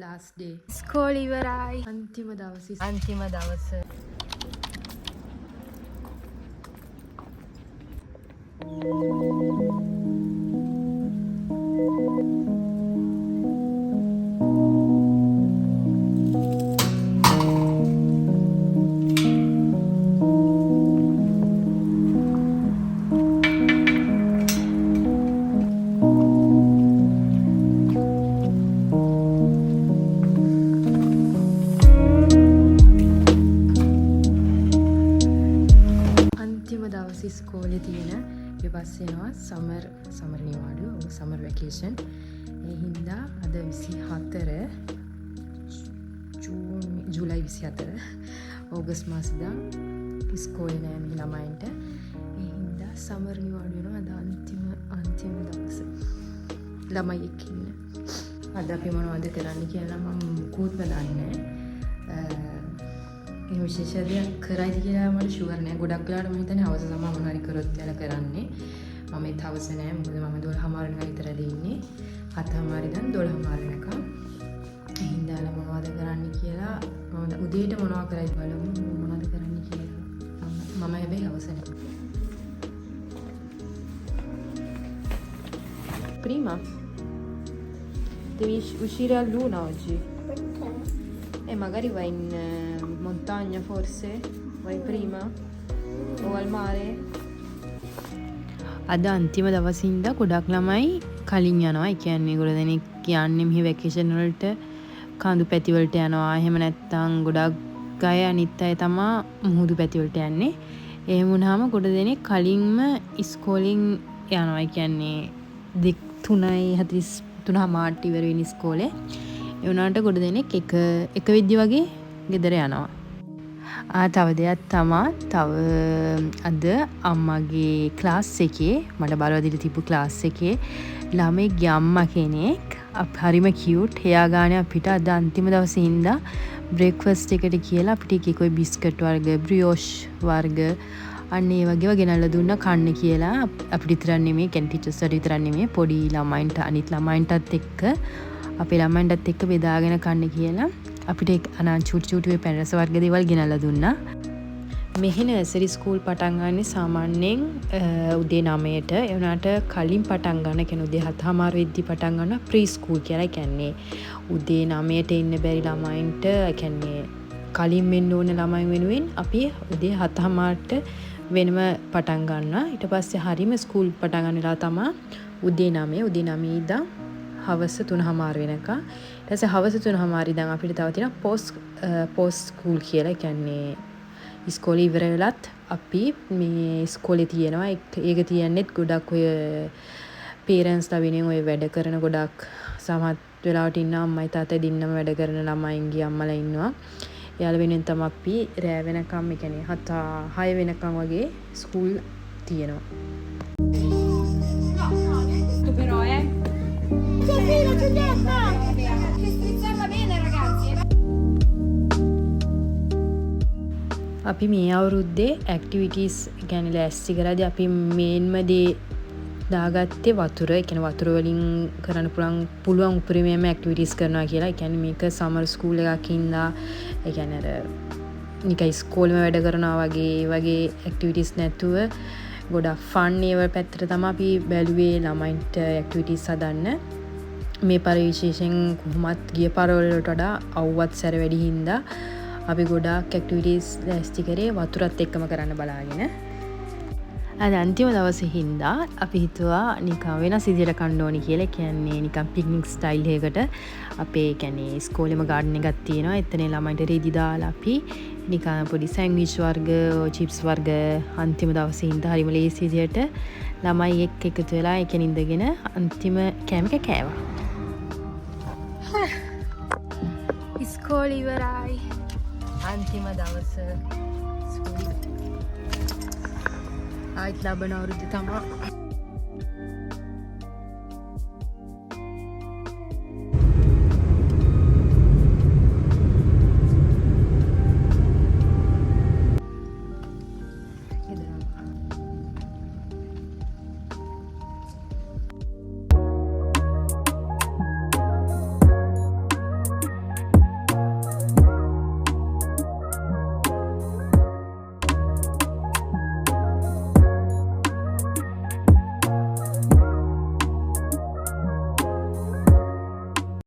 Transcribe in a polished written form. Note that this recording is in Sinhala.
last day ඉස්කෝලේ ඉවරයි අන්තිම දවස ඉස්කෝලේ තියෙන ඊට පස්සේ එනවා සමර් නිවාඩු සමර් වැකේෂන් ඒ හින්දා අද 24 ජූලයි 24 ඕගස්ට් මාසෙදා ඉස්කෝලේ නෑ මේ ළමයින්ට ඒ හින්දා සමර් නිවාඩු වෙනවා අද අන්තිම දවස ළමයි එක්ක ඉන්න අද අපි මොනවද කරන්න කියලා මම මුකුත් දන්නේ ඒ විශේෂ දෙයක් කරයිද කියලා මට ෂුවර් නෑ. ගොඩක් වෙලාවට මම හිතන්නේ හවස සමා මොනවා හරි කරොත් කියලා කරන්නේ. මම ඒත් හවස නෑ. මොකද මම 12:00 වෙනකන් විතරද ඉන්නේ. 7:00 ඉඳන් 12:00 වෙනකන්. ඒ හින්දා මොනවද කරන්න කියලා මම උදේට මොනවා කරයිද බලමු. මොනවද කරන්න කියලා. මම හැබැයි හවස නෑ. Prima. Devi uscire a luna oggi. Magari vai in montagna forse? Vai prima? O al mare? අද අන්තිම දවසින්ද ගොඩක් ළමයි කලින් යනවා. ඒ කියන්නේ ගොඩ දෙනෙක් කියන්නේ මෙහි වැකේෂන් වලට කඳු පැති වලට යනවා. එහෙම නැත්නම් ගොඩක් අය අනිත් අය තමයි මුහුදු පැති වලට යන්නේ. එහෙම වුණාම ගොඩ දෙනෙක් කලින්ම ඉස්කෝලෙන් යනවා. ඒ කියන්නේ 3:43 ඉවර වෙන ඉස්කෝලේ. ඒ වුණාට ගොඩ දෙනෙක් එක විදිය වගේ ගෙදර යනවා. තව දෙයක් තමයි අද අම්මගේ ක්ලාස් එකේ මට බලව දීලා තිබ්බ ක්ලාස් එකේ ළමෙක්ගේ අම්මා කෙනෙක් හරිම කියුට් එයා ගානේ අපිට අද අන්තිම දවසේ ඉඳලා බ්‍රේක්ෆාස්ට් එකට කියලා අපිට එකයි බිස්කට් වර්ග බ්‍රියෝෂ් වර්ග අන්න ඒ වගේව ගෙනල්ලා දුන්නා කන්න කියලා අපිට විතරක් නෙමෙයි කෙන් ටීචර්ස්ට විතරක් නෙමෙයි පොඩි ළමයින්ට අනිත් ළමයින්ටත් එක්ක අපේ ළමයින්ටත් එක්ක බෙදාගෙන කන්න කියලා අපිට චූටි පැන් රස වර්ග දේවල් ගෙනල්ලා දුන්නා. මෙහි නර්සරි ස්කූල් පටන් ගන්නේ සාමාන්‍යයෙන් උදේ 9ට. ඒ වුණාට කලින් පටන් ගන්න කියන්නේ උදේ 7:00 වෙද්දි පටන් ගන්නවා ප්‍රී ස්කූල් කියලා. කියන්නේ උදේ 9ට ඉන්න බැරි ළමයින්ට කියන්නේ කලින් වෙන්න ඕන ළමයි වෙනුවෙන් අපි උදේ 7:00ට වෙනම පටන් ගන්නවා. ඊට පස්සේ හරීම ස්කූල් පටන් ගන්න වෙලාව තමයි උදේ 9 ඉඳන් හවස 3:00 වෙනකම්. ඊට පස්සේ හවස 3:00 ඉඳන් අපිට තව තියෙනවා පෝස්ට් ස්කූල් කියලා. කියන්නේ ඉස්කෝලේ ඉවර වෙලත් අපි මේ ඉස්කෝලේ තියෙනවා. ඒක තියන්නේත් ගොඩක් ඔය පේරන්ට්ස්ලා වෙනුවෙන් ඔය වැඩ කරන ගොඩක් සමහත් වෙලාවට ඉන්න අම්මයි තාත්තයි දින්නම වැඩ කරන ළමයින්ගේ අම්මලා ඉන්නවා. එයාලා වෙනුවෙන් තමයි අපි රෑ වෙනකම් ඒ කියන්නේ 7-6 වෙනකම් වගේ ස්කූල් තියෙනවා. අපි මේ අවුරුද්දේ ඇක්ටිවිටීස් ගැන ලෑස්ති කරද්දී අපි මේන්ම දේ දාගත්තේ වතුර. ඒ කියන්නේ වතුර වලින් කරන්න පුළුවන් උපරිමයෙන්ම ඇක්ටිවිටීස් කරනවා කියලා. ඒ කියන්නේ මේක සමර් ස්කූල් එකක් ඉඳලා ඒ කියන්නේ අර නිකන් ඉස්කෝලේම වැඩ කරනවා වගේ ඇක්ටිවිටීස් නැතුව ගොඩක් ෆන් ඒව පැත්තට තමයි අපි බැලුවේ ළමයින්ට ඇක්ටිවිටීස් හදන්න. මේ පාර විශේෂයෙන් කොහොමත් ගිය පාරවලට වඩා අවුවත් සැර වැඩි හින්දා අපි ගොඩාක් ඇක්ටිවිටීස් ලෑස්ති කරේ වතුරත් එක්කම කරන්න බලාගෙන. අද අන්තිම දවසේ හින්දා අපි හිතුවා නිකන් වෙනස් විදියට කන්න ඕනි කියලා. කියන්නේ නිකන් පික්නික් ස්ටයිල් එකකට අපේ කියන්නේ ඉස්කෝලේම ගාඩන් එකක් තියෙනවා. එතන ළමයින්ට රෙදි දාලා අපි නිකන් පොඩි සෑන්ඩ්විච් වර්ග, චිප්ස් වර්ග අන්තිම දවසේ හින්දා හරිම ලේසි විදියට ළමයි එක්ක එකතු වෙලා ඒකෙන් ඉඳගෙන අන්තිම කෑම එක කෑවා. ඉස්කෝලේ ඉවරයි. අන්තිම දවස ස්කූල් ආයිත් ලබන අවුරුද්ද තමයි